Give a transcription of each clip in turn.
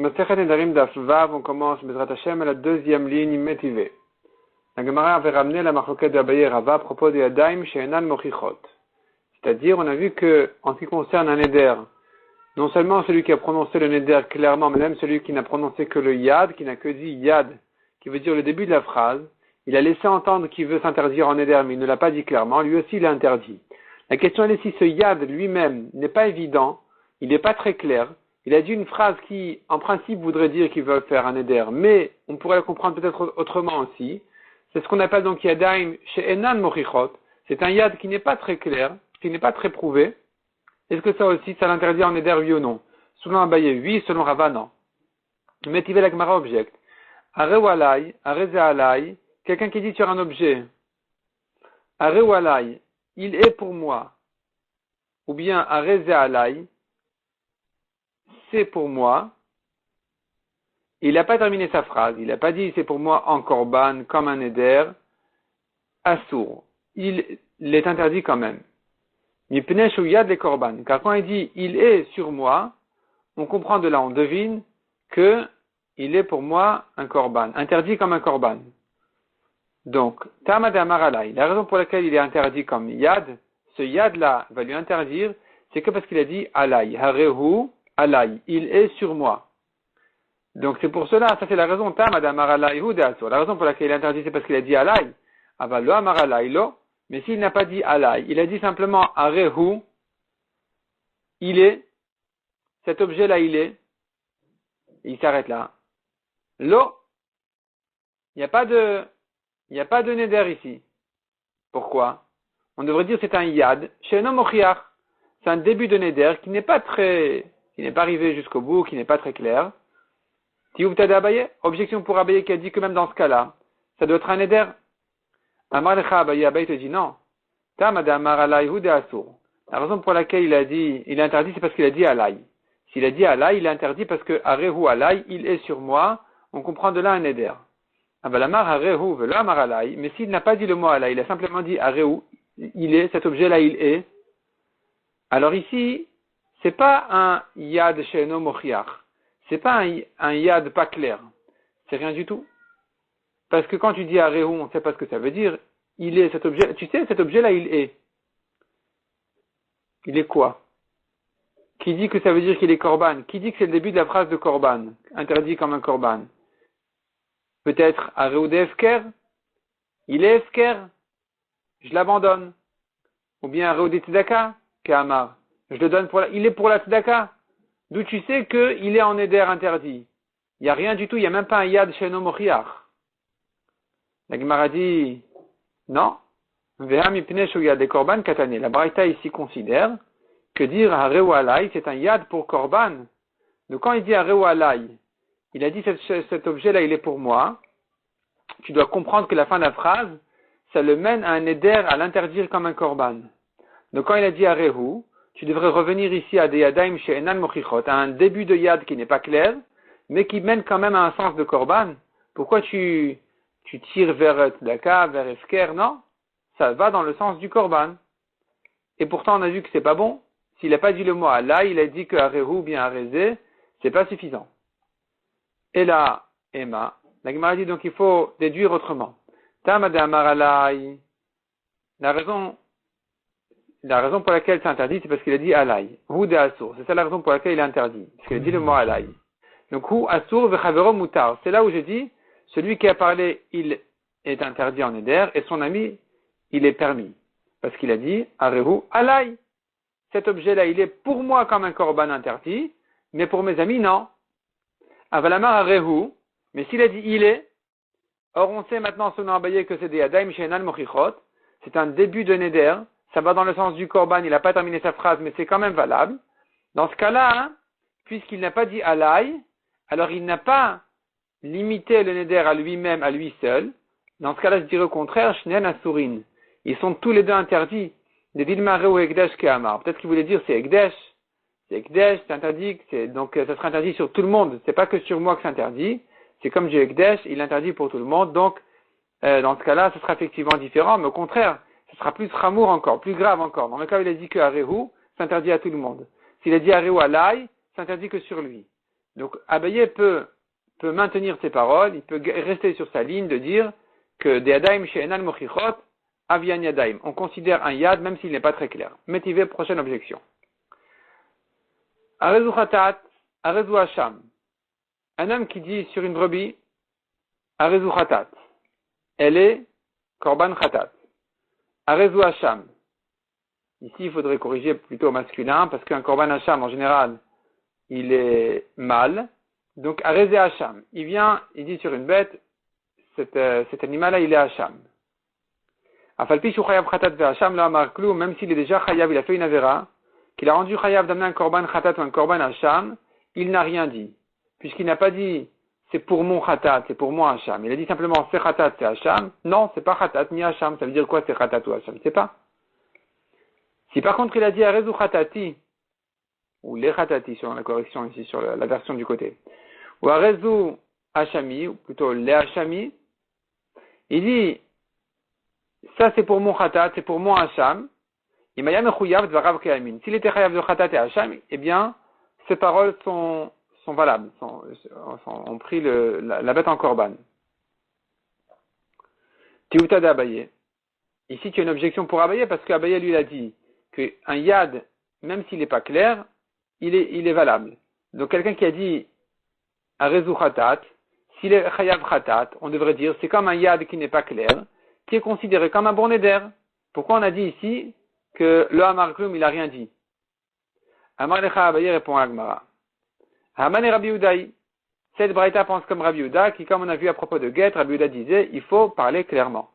Masechet Nedarim Daf Vav, on commence Bezrat Hashem à la deuxième ligne Métivée. La Gemara avait ramené la marloquette de Abaye Rava à propos des Yadaim She'enan Mochichot. C'est-à-dire, on a vu que, en ce qui concerne un Neder, non seulement celui qui a prononcé le Neder clairement, mais même celui qui n'a prononcé que le Yad, qui n'a que dit Yad, qui veut dire le début de la phrase, il a laissé entendre qu'il veut s'interdire en Neder, mais il ne l'a pas dit clairement, lui aussi il a interdit. La question est si ce Yad lui-même n'est pas évident, il n'est pas très clair. Il a dit une phrase qui, en principe, voudrait dire qu'il veut faire un éder, mais on pourrait la comprendre peut-être autrement aussi. C'est ce qu'on appelle donc Yadaim She'enan Mochichot. C'est un Yad qui n'est pas très clair, qui n'est pas très prouvé. Est-ce que ça aussi, ça l'interdit en éder, oui ou non? Selon Abaye, oui, selon Rava, non. Métivé la Gemara objecte. Are walai, are ze'alai, quelqu'un qui dit sur un objet, are walai, il est pour moi, ou bien are ze'alai, c'est pour moi. Il n'a pas terminé sa phrase. Il n'a pas dit c'est pour moi en korban, comme un éder, assour. Il est interdit quand même. Mipnei shu yad le korban. Car quand il dit il est sur moi, on comprend de là, on devine que il est pour moi un korban. Interdit comme un korban. Donc, tamad amar alai. La raison pour laquelle il est interdit comme yad, ce yad là va lui interdire, c'est que parce qu'il a dit alai. Harehu alai. Il est sur moi. Donc c'est pour cela, ça c'est la raison, la raison pour laquelle il est interdit, c'est parce qu'il a dit alai. Avalo amar alai lo. Mais s'il n'a pas dit alai, il a dit simplement arehu, il est, cet objet-là il est, et il s'arrête là. Lo, il n'y a pas de neder ici. Pourquoi? On devrait dire c'est un yad, she'eno mochiach. C'est un début de neder qui n'est pas arrivé jusqu'au bout, qui n'est pas très clair. Objection pour Abaye qui a dit que même dans ce cas-là, ça doit être un éder. Amar lecha Abaye, Abaye te dit non. Tamad alai hu de asur. La raison pour laquelle il est interdit, c'est parce qu'il a dit alai. S'il a dit alai, il est interdit parce que arehu alai, il est sur moi. On comprend de là un éder. Avalamar arehu velo amar alai. Mais s'il n'a pas dit le mot alai, il a simplement dit arehu, il est, cet objet-là il est. Alors ici, c'est pas un yad she'eno mochiach. C'est pas un yad pas clair. C'est rien du tout. Parce que quand tu dis arehu, on ne sait pas ce que ça veut dire. Il est cet objet. Tu sais, cet objet-là, il est. Il est quoi? Qui dit que ça veut dire qu'il est korban? Qui dit que c'est le début de la phrase de korban? Interdit comme un korban. Peut-être arehu de efker? Il est efker? Je l'abandonne. Ou bien arehu de tzedaka? Kehamar. Je le donne il est pour la tzedaka. D'où tu sais qu'il est en éder interdit. Il n'y a rien du tout, il n'y a même pas un yad she'eno mochiach. La Gemara dit, non. Veha mipnei shu yad korban katane. La Braïta ici considère que dire arehu alai, c'est un yad pour korban. Donc quand il dit arehu alai, il a dit cet objet-là, il est pour moi. Tu dois comprendre que la fin de la phrase, ça le mène à un éder à l'interdire comme un korban. Donc quand il a dit arehu, tu devrais revenir ici à des yadaim she'enan mochichot, à un début de yad qui n'est pas clair, mais qui mène quand même à un sens de korban. Pourquoi tu tires vers tzedaka, vers efker? Non, ça va dans le sens du korban. Et pourtant on a vu que c'est pas bon. S'il n'a pas dit le mot Allah, il a dit que arehu ou bien arezé, c'est pas suffisant. Et là, Emma, la Gemara dit donc il faut déduire autrement. Tamad amar alai. La raison pour laquelle c'est interdit, c'est parce qu'il a dit alai. Hu de asur. C'est ça la raison pour laquelle il est interdit. Parce qu'il a dit le mot alai. Donc, hu asur vechavero mutar. C'est là où j'ai dit, celui qui a parlé, il est interdit en éder, et son ami, il est permis. Parce qu'il a dit, arehu alai. Cet objet-là, il est pour moi comme un korban interdit, mais pour mes amis, non. Avalamar arehu. Mais s'il a dit il est, or on sait maintenant, selon Abaye, que c'est des yadaim she'enan mochichot. C'est un début de neder. Ça va dans le sens du korban, il n'a pas terminé sa phrase, mais c'est quand même valable. Dans ce cas-là, puisqu'il n'a pas dit alai, alors il n'a pas limité le neder à lui-même, à lui seul. Dans ce cas-là, je dirais au contraire, shnen asurin. Ils sont tous les deux interdits. De dilmare ou ekdesh kehamar. Peut-être qu'il voulait dire c'est ekdesh. C'est ekdesh, c'est interdit, donc ça sera interdit sur tout le monde. C'est pas que sur moi que c'est interdit. C'est comme j'ai ekdesh, il est interdit pour tout le monde. Donc, dans ce cas-là, ce sera effectivement différent, mais au contraire, ce sera plus ramour encore, plus grave encore. Dans le cas où il a dit que arehu, c'est interdit à tout le monde. S'il a dit arehu alai, c'est interdit que sur lui. Donc, Abaye peut maintenir ses paroles, il peut rester sur sa ligne de dire que des Yadaim she'enan mochichot, avian Yadaim. On considère un Yad même s'il n'est pas très clair. Métivé, prochaine objection. Arezu Khatat, Arezu Hacham. Un homme qui dit sur une brebis, Arezu Khatat. Elle est Korban Khatat. Arezu Hacham. Ici, il faudrait corriger plutôt au masculin, parce qu'un Korban Hacham, en général, il est mâle. Donc, Arezé Hacham. Il vient, il dit sur une bête, cet animal-là, il est Hacham. Afalpi Shu Chayav Khatat ve Hacham, la Amar Klou, même s'il est déjà Chayav, il a fait une Avera, qu'il a rendu Chayav d'amener un Korban Khatat ou un Korban Hacham, il n'a rien dit. Puisqu'il n'a pas dit, c'est pour mon Khatat, c'est pour moi Hacham. Il a dit simplement, c'est Khatat, c'est Hacham. Non, c'est pas Khatat ni Hacham. Ça veut dire quoi, c'est Khatat ou Hacham? C'est pas. Si par contre il a dit Arezu Khatati, ou les Khatati, sur la correction ici, sur la version du côté, ou Arezu Hachami, ou plutôt les Hachami, il dit, ça c'est pour mon Khatat, c'est pour mon Hacham, s'il était Chayav de Khatat et Hacham, eh bien, ces paroles sont valables, ont pris la bête en Korban. Tiouta d'Abaye. Ici, tu as une objection pour Abaye, parce qu'Abaye lui a dit qu'un Yad, même s'il n'est pas clair, il est valable. Donc, quelqu'un qui a dit Arezu Khatat, s'il est Chayav Khatat, on devrait dire c'est comme un Yad qui n'est pas clair, qui est considéré comme un bon neder. Pourquoi on a dit ici que le Amar Klum, il n'a rien dit? Amar Lecha Abaye répond à Agmara. Haman et Rabbi Udaï. Cette braïta pense comme Rabbi Uda, qui, comme on a vu à propos de Get, Rabbi Uda disait, il faut parler clairement.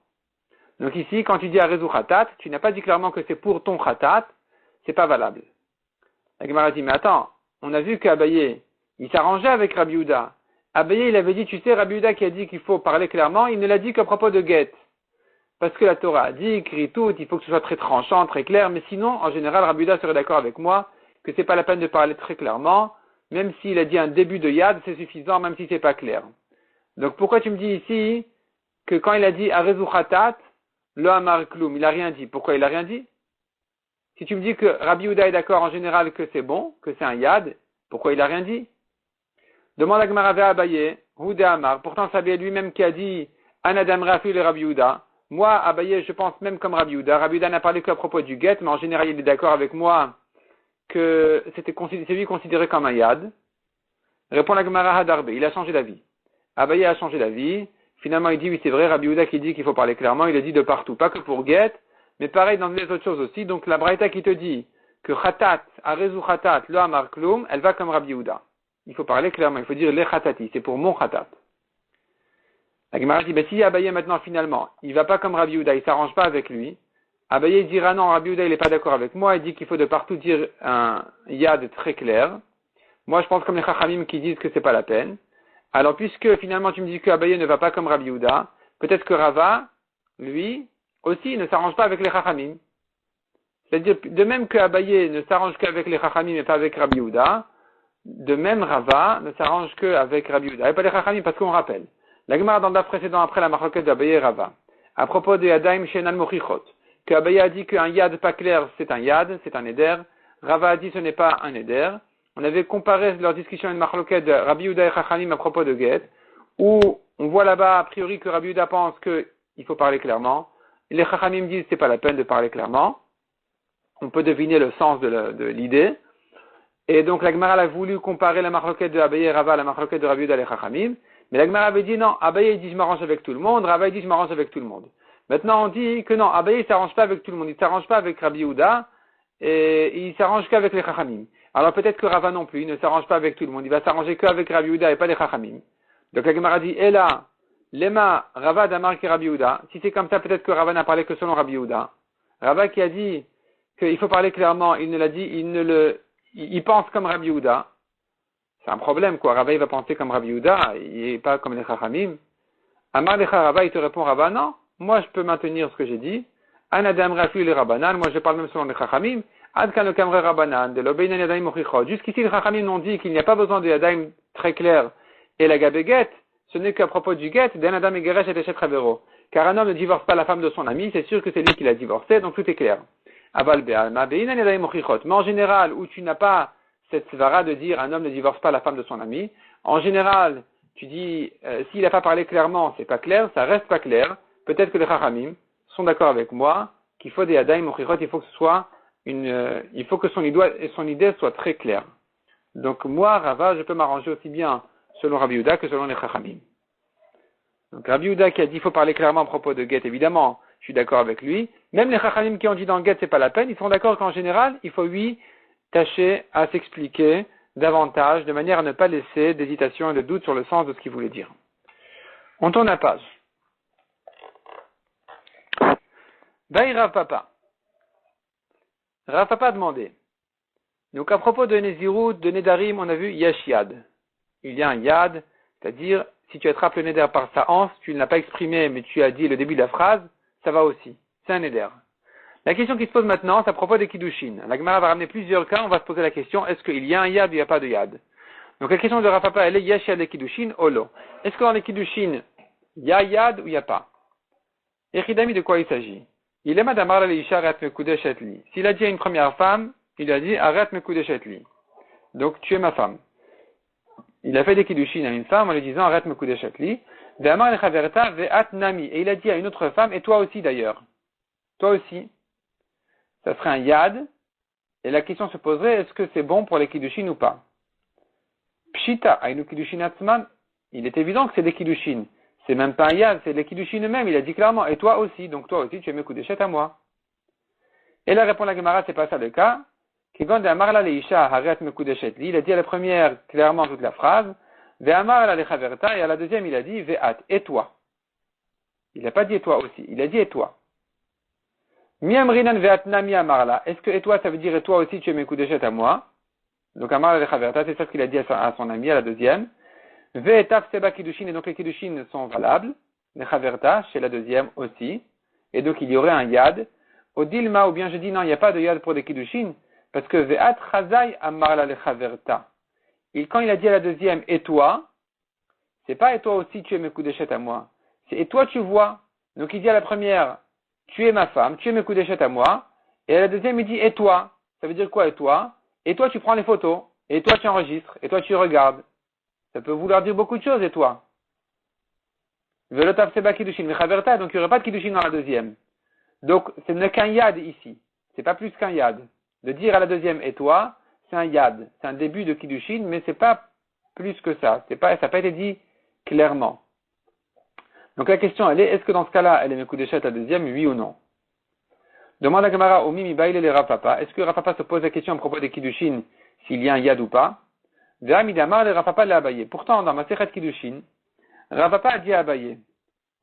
Donc ici, quand tu dis Arezu Khatat, tu n'as pas dit clairement que c'est pour ton Khatat, c'est pas valable. La Gemara dit, mais attends, on a vu qu'Abaye, il s'arrangeait avec Rabbi Uda. Abaye, il avait dit, tu sais, Rabbi Uda qui a dit qu'il faut parler clairement, il ne l'a dit qu'à propos de Get. Parce que la Torah a dit, écrit tout, il faut que ce soit très tranchant, très clair, mais sinon, en général, Rabbi Uda serait d'accord avec moi que c'est pas la peine de parler très clairement, même s'il a dit un début de Yad, c'est suffisant, même si c'est pas clair. Donc pourquoi tu me dis ici que quand il a dit Arezu Khatat, le Amar Klum, il a rien dit. Pourquoi il a rien dit? Si tu me dis que Rabbi Uda est d'accord en général que c'est bon, que c'est un Yad, pourquoi il a rien dit? Demande à Gemara à Abaye, Houda Amar. Pourtant c'est Abaye lui-même qui a dit Anadam Rafil et Rabbi Uda. Moi, Abaye, je pense même comme Rabbi Uda. Rabbi Uda n'a parlé qu'à propos du Get, mais en général il est d'accord avec moi que c'est lui considéré comme un Yad. Répond la Gemara Hadarbe, il a changé d'avis. Abaye a changé d'avis. Finalement, il dit, oui, c'est vrai, Rabbi Uda qui dit qu'il faut parler clairement, il a dit de partout, pas que pour Get, mais pareil dans les autres choses aussi. Donc, la Braïta qui te dit que Khatat, Arezu Khatat, le Amar Klum, elle va comme Rabbi Uda. Il faut parler clairement, il faut dire les Khatati, c'est pour mon Khatat. La Gemara dit, si Abaye maintenant, finalement, il va pas comme Rabbi Uda, il s'arrange pas avec lui, Abaye dira non, Rabbi Uda il n'est pas d'accord avec moi, il dit qu'il faut de partout dire un Yad très clair. Moi je pense comme les Chachamim qui disent que c'est pas la peine. Alors puisque finalement tu me dis que Abaye ne va pas comme Rabbi Uda, peut-être que Rava, lui, aussi ne s'arrange pas avec les Chachamim. C'est-à-dire, de même que Abaye ne s'arrange qu'avec les Chachamim et pas avec Rabbi Uda, de même Rava ne s'arrange qu'avec Rabbi Uda et pas les Chachamim, parce qu'on rappelle. La Gemara dans le daf précédent après la marloquette d'Abaye et Rava, à propos des Yadaim Shenan Mochichot, que Abaye a dit qu'un Yad pas clair, c'est un Yad, c'est un Eder. Rava a dit ce n'est pas un Eder. On avait comparé leur discussion à une marloquette de Rabbi Uda et Chachamim à propos de Get, où on voit là-bas, a priori, que Rabbi Uda pense qu'il faut parler clairement. Les Chachamim disent que c'est pas la peine de parler clairement. On peut deviner le sens de l'idée. Et donc, la Gemara a voulu comparer la marloquette de Abaye et Rava à la marloquette de Rabbi Uda et Chachamim. Mais la Gemara avait dit non, Abaye dit je m'arrange avec tout le monde, Rava dit je m'arrange avec tout le monde. Maintenant, on dit que non, Abaye ne s'arrange pas avec tout le monde, il ne s'arrange pas avec Rabbi Uda, et il s'arrange qu'avec les Chachamim. Alors peut-être que Rava non plus, il ne s'arrange pas avec tout le monde, il va s'arranger qu'avec Rabbi Uda et pas les Chachamim. Donc la Gemara dit, et là, Lema, Rava d'Amar qui Rabbi Uda, si c'est comme ça, peut-être que Rava n'a parlé que selon Rabbi Uda. Rava qui a dit qu'il faut parler clairement, il ne l'a dit, il pense comme Rabbi Uda. C'est un problème, quoi. Rava, il va penser comme Rabbi Uda, il n'est pas comme les Chachamim. Amar Lecha Rava, il te répond, Rava, non. Moi, je peux maintenir ce que j'ai dit. Anadam Rafil et Rabbanan. Moi, je parle même selon les Chachamim. Adkan le Kamre Rabbanan. De l'Obeinan Yadaim Mochichot. Jusqu'ici, les Chachamim n'ont dit qu'il n'y a pas besoin de Yadaim très clair. Et la Gabe Get, ce n'est qu'à propos du Get, d'Anadam et Geresh et Eshet Ravero. Car un homme ne divorce pas la femme de son ami, c'est sûr que c'est lui qui l'a divorcé, donc tout est clair. Aval Be'alma, Beinan Yadaim Mochichot. Mais en général, où tu n'as pas cette svara de dire un homme ne divorce pas la femme de son ami. En général, tu dis, s'il n'a pas parlé clairement, c'est pas clair, ça reste pas clair. Peut-être que les Chachamim sont d'accord avec moi qu'il faut des Yadayim Mochichot, il faut que ce soit il faut que son idée soit très claire. Donc moi, Rava, je peux m'arranger aussi bien selon Rabbi Yehuda que selon les Chachamim. Donc Rabbi Yehuda qui a dit qu'il faut parler clairement à propos de Get, évidemment, je suis d'accord avec lui. Même les Chachamim qui ont dit dans Get, c'est pas la peine, ils sont d'accord qu'en général, il faut tâcher à s'expliquer davantage, de manière à ne pas laisser d'hésitation et de doute sur le sens de ce qu'il voulait dire. On tourne la page. Vaï Rav Papa. Rav Papa a demandé. Donc à propos de Nézirut, de Nedarim, on a vu Yesh Yad. Il y a un Yad, c'est-à-dire, si tu attrapes le Neder par sa hanse, tu ne l'as pas exprimé, mais tu as dit le début de la phrase, ça va aussi. C'est un Neder. La question qui se pose maintenant, c'est à propos des Kiddushin. La Gemara va ramener plusieurs cas, on va se poser la question, est-ce qu'il y a un Yad ou il n'y a pas de Yad? Donc la question de Rav Papa, elle est Yesh Yad les Kiddushin, Olo. Est-ce que dans les Kiddushin, il y a Yad ou il n'y a pas? Echidami, de quoi il s'agit? Il est madame Arla Leisha Arat Mekudeshet Li. S'il a dit à une première femme, il a dit Arat Mekudeshet Li. Donc tu es ma femme. Il a fait des Kiddushin à une femme en lui disant Arat Mekudeshet Li. Ve'amar lechaverta ve'at nami. Et il a dit à une autre femme, et toi aussi d'ailleurs. Toi aussi. Ça serait un Yad. Et la question se poserait, est-ce que c'est bon pour les Kiddushin ou pas? Pshita, Ainu Kiddushin Atzman. Il est évident que c'est des Kiddushin. C'est même pas un Yad, c'est les Kiddushin eux-mêmes. Il a dit clairement, et toi aussi. Donc toi aussi, tu es Mekudeshet à moi. Et là répond la Gemara, c'est pas ça le cas. Il a dit à la première clairement toute la phrase, et à la deuxième il a dit ve'at, et toi. Il n'a pas dit et toi aussi, il a dit et toi. Est-ce que et toi ça veut dire et toi aussi tu es Mekudeshet à moi? Donc Amar lechaverta, c'est ça ce qu'il a dit à son ami, à la deuxième. Ve'etaf seba kiddushin, et donc les kiddushin sont valables. Lechaverta, chez la deuxième aussi. Et donc il y aurait un yad. Au dilma, ou bien je dis non, il n'y a pas de yad pour des kiddushin. Parce que ve'at chazai amar la lechaverta. Quand il a dit à la deuxième, et toi, c'est pas et toi aussi tu es Mekudeshet à moi. C'est et toi tu vois. Donc il dit à la première, tu es ma femme, tu es Mekudeshet à moi. Et à la deuxième il dit et toi. Ça veut dire quoi et toi? Et toi tu prends les photos. Et toi tu enregistres. Et toi tu regardes. Ça peut vouloir dire beaucoup de choses et toi. Ve'lotav seba kiddushin lechaverta. Donc il n'y aurait pas de kiddushin dans la deuxième. Donc ce n'est qu'un yad ici. C'est pas plus qu'un yad. De dire à la deuxième et toi, c'est un yad, c'est un début de kiddushin, mais c'est pas plus que ça. Ça n'a pas été dit clairement. Donc la question elle est, est-ce que dans ce cas-là, elle est Mekudeshet la deuxième, oui ou non? Demande à Gemara au Mimi Baile le Rav Papa. Est-ce que Rav Papa se pose la question à propos des kiddushin, s'il y a un yad ou pas? Ve'amidamar le Rav Papa l'a Abaye. Pourtant, dans ma Sechet Kiddushin, Rav Papa a dit à Abaye,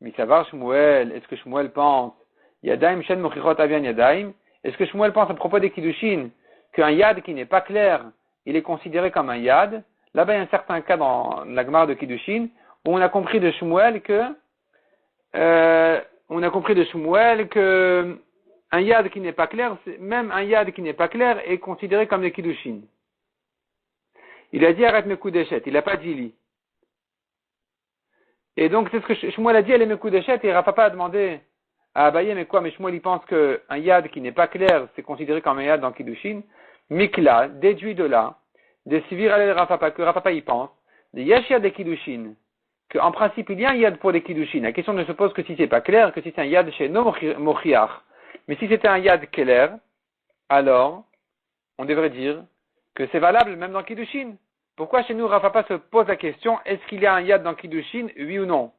Misavar Shmuel, est-ce que Shmuel pense, Yadaim Shen Mochichot Avian Yadaim? Est-ce que Shmuel pense à propos des Kiddushin qu'un yad qui n'est pas clair, il est considéré comme un yad? Là-bas, il y a un certain cas dans la Gemara de Kiddushin où on a compris de Shmuel que un yad qui n'est pas clair, même un yad qui n'est pas clair est considéré comme des Kiddushin. Il a dit arrête Mekudeshet, il n'a pas dit li. Et donc c'est ce que Shmuel a dit, elle est Mekudeshet, et Rav Papa a demandé à Abaye, mais quoi, mais Shmuel il pense qu'un yad qui n'est pas clair, c'est considéré comme un yad dans Kiddushin. Mikla, déduit de là, des Sivir al Rav Papa, que Rav Papa y pense, des Yesh Yad des Kiddushin, qu'en principe il y a un yad pour des Kiddushin. La question ne se pose que si c'est pas clair, que si c'est un yad chez No Mochiach. Mais si c'était un yad clair, alors, on devrait dire que c'est valable même dans Kiddushin. Pourquoi chez nous, Rav Papa se pose la question, est-ce qu'il y a un yad dans Kiddushin, oui ou non?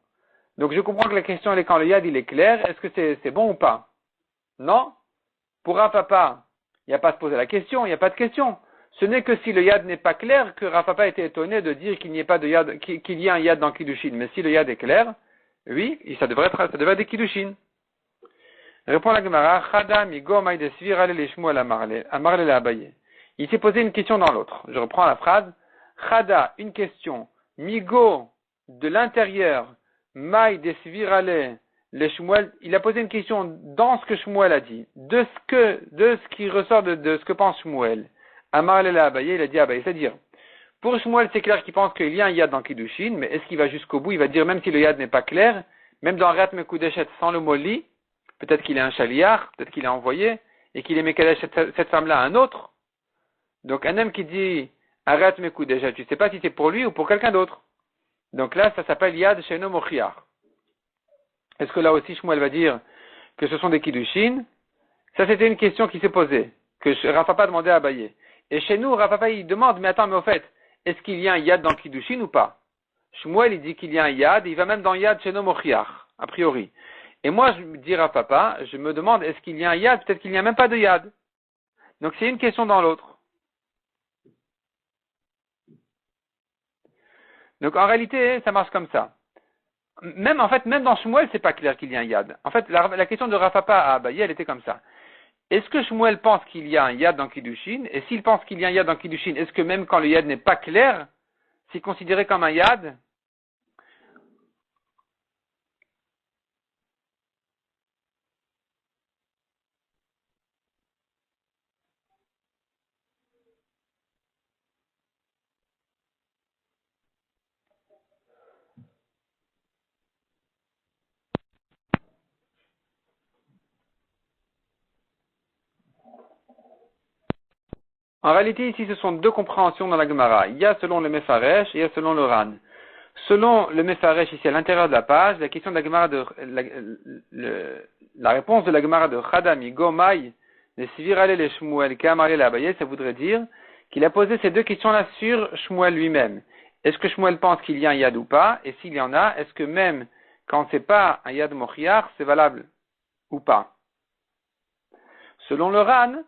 Donc je comprends que la question elle est quand le yad il est clair, est-ce que c'est bon ou pas? Non. Pour Rav Papa, il n'y a pas à se poser la question, il n'y a pas de question. Ce n'est que si le yad n'est pas clair que Rav Papa était étonné de dire qu'il n'y ait pas de yad, qu'il y a un yad dans Kiddushin. Mais si le yad est clair, oui, ça devrait être des Kiddushin. Répond la Gemara, Chada migo maïde svir ale le Shmuel amarle le Abaye. Il s'est posé une question dans l'autre. Je reprends la phrase. Chada, une question. Migo, de l'intérieur, maï de svirale, le Shmuel, il a posé une question dans ce que Shmuel a dit, de ce qui ressort de ce que pense Shmuel. Amar le Abaye, il a dit Abaye, c'est-à-dire, pour Shmuel, c'est clair qu'il pense qu'il y a un yad dans Kiddushin, mais est-ce qu'il va jusqu'au bout? Il va dire, même si le yad n'est pas clair, même dans Rat Mekudeshet sans le mot li, peut-être qu'il est un chaliar, peut-être qu'il est envoyé, et qu'il est Mekadesh cette femme-là à un autre. Donc un homme qui dit arrête mes coups déjà, tu ne sais pas si c'est pour lui ou pour quelqu'un d'autre. Donc là, ça s'appelle Yad Sheino Mochiach. Est-ce que là aussi Shmuel va dire que ce sont des Kiddushin? Ça, c'était une question qui s'est posée, que Rav Papa demandait à Abaye. Et chez nous, Rav Papa, il demande, mais attends, mais au fait, est-ce qu'il y a un Yad dans Kiddushin ou pas? Shmuel, il dit qu'il y a un Yad, il va même dans Yad Sheino Mochiach, a priori. Et moi, je me dis Rav Papa, je me demande, est-ce qu'il y a un Yad? Peut-être qu'il n'y a même pas de Yad. Donc c'est une question dans l'autre. Donc en réalité, ça marche comme ça. Même dans Shmuel, c'est pas clair qu'il y a un Yad. En fait, la question de Rav Papa à Abaye, elle était comme ça. Est-ce que Shmuel pense qu'il y a un Yad dans Kiddushin? Et s'il pense qu'il y a un Yad dans Kiddushin, est-ce que même quand le Yad n'est pas clair, c'est considéré comme un Yad? En réalité, ici, ce sont deux compréhensions dans la Gemara. Il y a selon le Mefaresh et il y a selon le Ran. Selon le Mefaresh, ici à l'intérieur de la page, la question de la Gemara la réponse de la Gemara de Chadami, Gomai, le Svirale le Shmuel, Kamare le Abaye, ça voudrait dire qu'il a posé ces deux questions-là sur Shmuel lui-même. Est-ce que Shmuel pense qu'il y a un Yad ou pas? Et s'il y en a, est-ce que même quand c'est pas un Yad Mochiach, c'est valable ou pas? Selon le Ran,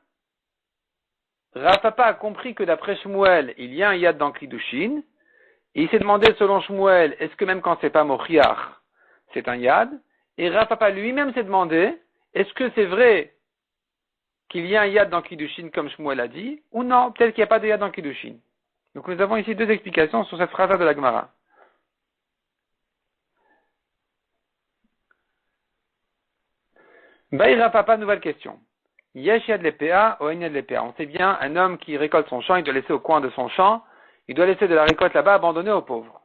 Rav Papa a compris que d'après Shmuel, il y a un Yad dans Kiddushin. Et il s'est demandé, selon Shmuel, est-ce que même quand c'est pas Mochiach, c'est un Yad? Et Rav Papa lui-même s'est demandé, est-ce que c'est vrai qu'il y a un Yad dans Kiddushin comme Shmuel a dit, ou non, peut-être qu'il n'y a pas de Yad dans Kiddushin. Donc nous avons ici deux explications sur cette phrase de la Gemara. Baï Rav Papa, nouvelle question. Yesh yad l'EPA ou en yad l'EPA. On sait bien, un homme qui récolte son champ, il doit laisser au coin de son champ, il doit laisser de la récolte là-bas abandonnée aux pauvres.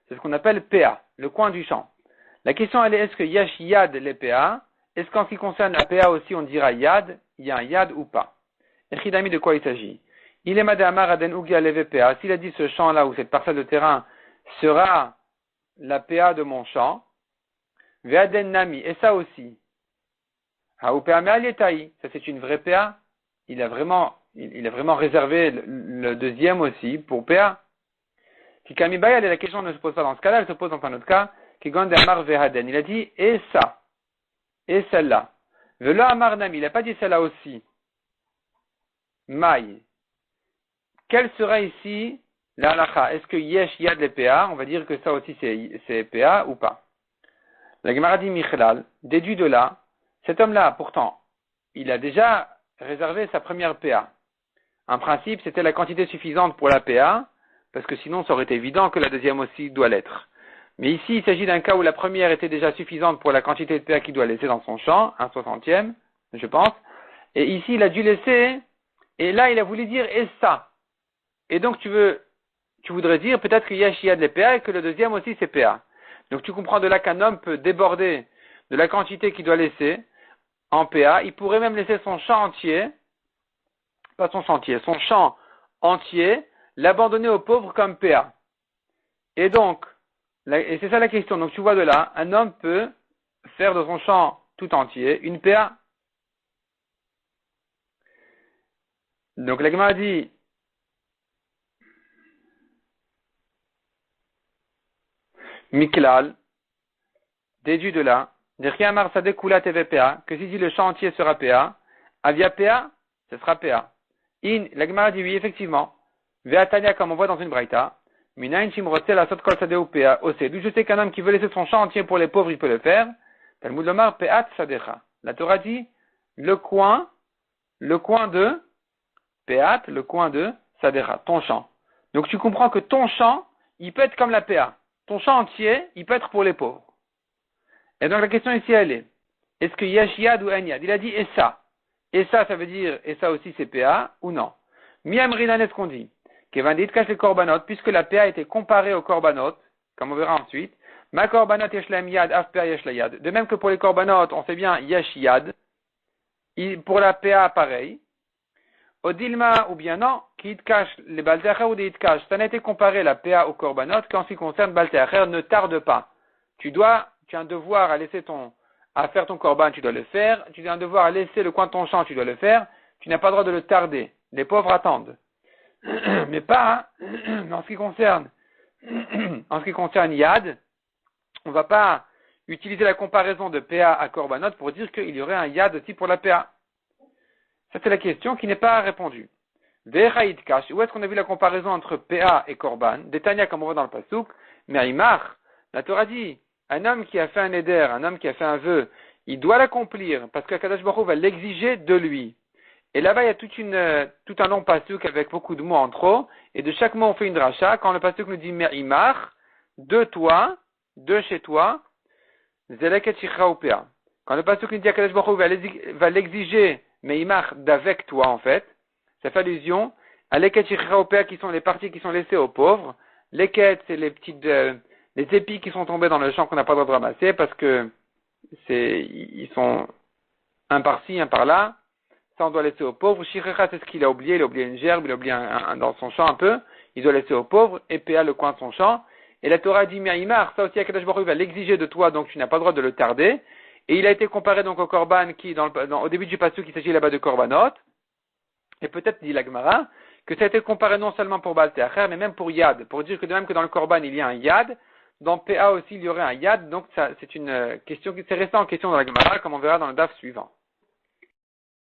C'est ce qu'on appelle PA, le coin du champ. La question elle est, est-ce que yesh yad l'EPA? Est-ce qu'en ce qui concerne la PA aussi on dira yad, il y a un yad ou pas? Echidami, de quoi il s'agit? Il est madamar aden ugia leve PA. S'il a dit ce champ-là ou cette parcelle de terrain sera la PA de mon champ, ve'aden nami, et ça aussi. Ça c'est une vraie PA. Il a vraiment réservé le deuxième aussi pour PA. Kikamibaya, la question ne se pose pas dans ce cas-là, elle se pose dans un autre cas. Kigon Amar Vehaden. Il a dit, et ça, et celle-là. Velo Amar Nami, il n'a pas dit celle-là aussi. Maï. Quelle sera ici la halakha? Est-ce que Yesh Yad les PA? On va dire que ça aussi c'est PA ou pas. La Gemara dit Michlal, déduit de là, cet homme-là, pourtant, il a déjà réservé sa première PA. En principe, c'était la quantité suffisante pour la PA, parce que sinon, ça aurait été évident que la deuxième aussi doit l'être. Mais ici, il s'agit d'un cas où la première était déjà suffisante pour la quantité de PA qu'il doit laisser dans son champ, 1/60, je pense. Et ici, il a dû laisser, et là, il a voulu dire, et ça. Et donc, tu voudrais dire, peut-être qu'il y a Shia de PA et que le deuxième aussi, c'est PA. Donc, tu comprends de là qu'un homme peut déborder de la quantité qu'il doit laisser en PA. Il pourrait même laisser son champ entier, pas son chantier, son champ entier, l'abandonner aux pauvres comme PA. Et donc, et c'est ça la question. Donc, tu vois de là, un homme peut faire de son champ tout entier une PA. Donc, la Gemara dit, Miklal, déduit de là, que si dit le champ entier sera PA, avia PA, ce sera PA. La Gemara dit oui, effectivement. Ve'atania, comme on voit dans une braïta, minayin shimrotze la sot kol sadeu PA ose. D'où je sais qu'un homme qui veut laisser son champ entier pour les pauvres, il peut le faire. Talmud lomar pe'at sadecha. La Torah dit le coin de pe'at, le coin de sadecha, ton champ. Donc tu comprends que ton champ, il peut être comme la PA. Ton champ entier, il peut être pour les pauvres. Et donc la question ici, elle est-ce que yesh yad ou en yad? Il a dit et ça. Et ça veut dire, et ça aussi c'est PA, ou non? Miamrinan, est-ce qu'on dit? Kevandit cache les korbanot, puisque la PA a été comparée aux korbanot, comme on verra ensuite. Ma korbanot yeshlaem yad, af PA yesh la yad. De même que pour les korbanot, on sait bien yesh yad. Pour la PA, pareil. Odilma, ou bien non, qui te cache les balteacher ou des cache. Ça n'a été comparé la PA au korbanot qu'en ce qui concerne balteacher, ne tarde pas. Tu as un devoir à faire ton korban, tu dois le faire. Tu as un devoir à laisser le coin de ton champ, tu dois le faire. Tu n'as pas le droit de le tarder. Les pauvres attendent. Mais pas, en ce qui concerne Yad, on ne va pas utiliser la comparaison de PA à korbanot pour dire qu'il y aurait un Yad aussi pour la PA. Ça, c'est la question qui n'est pas répondue. Vechaïd Kash, où est-ce qu'on a vu la comparaison entre PA et Korban? Détania, comme on voit dans le Passouk, Merimar, la Torah dit, un homme qui a fait un éder, un homme qui a fait un vœu, il doit l'accomplir, parce que Kadosh Baruch Hu va l'exiger de lui. Et là-bas, il y a tout un long Passouk avec beaucoup de mots en trop, et de chaque mot on fait une dracha. Quand le Passouk nous dit Merimar, de toi, de chez toi, Zeleket Shichra ou PA. Quand le Passouk nous dit Kadosh Baruch Hu va l'exiger, Meimar d'avec toi en fait, ça fait allusion à l'eket shichraopéa qui sont les parties qui sont laissées aux pauvres. L'eket, c'est les épis qui sont tombés dans le champ qu'on n'a pas le droit de ramasser parce que ils sont un par-ci, un par-là. Ça on doit laisser aux pauvres. Shichra, c'est ce qu'il a oublié une gerbe, il a oublié dans son champ un peu. Il doit laisser aux pauvres. Et PA, le coin de son champ. Et la Torah dit Meimar, ça aussi Akadosh Baruch Hu va l'exiger de toi, donc tu n'as pas le droit de le tarder. Et il a été comparé donc au korban qui, au début du pasuk, il s'agit là-bas de korbanot. Et peut-être, dit la Gemara, que ça a été comparé non seulement pour Baal Te'acher, mais même pour Yad. Pour dire que de même que dans le korban, il y a un Yad, dans PA aussi, il y aurait un Yad. Donc, ça, c'est une question qui s'est restée en question dans la Gemara, comme on verra dans le DAF suivant.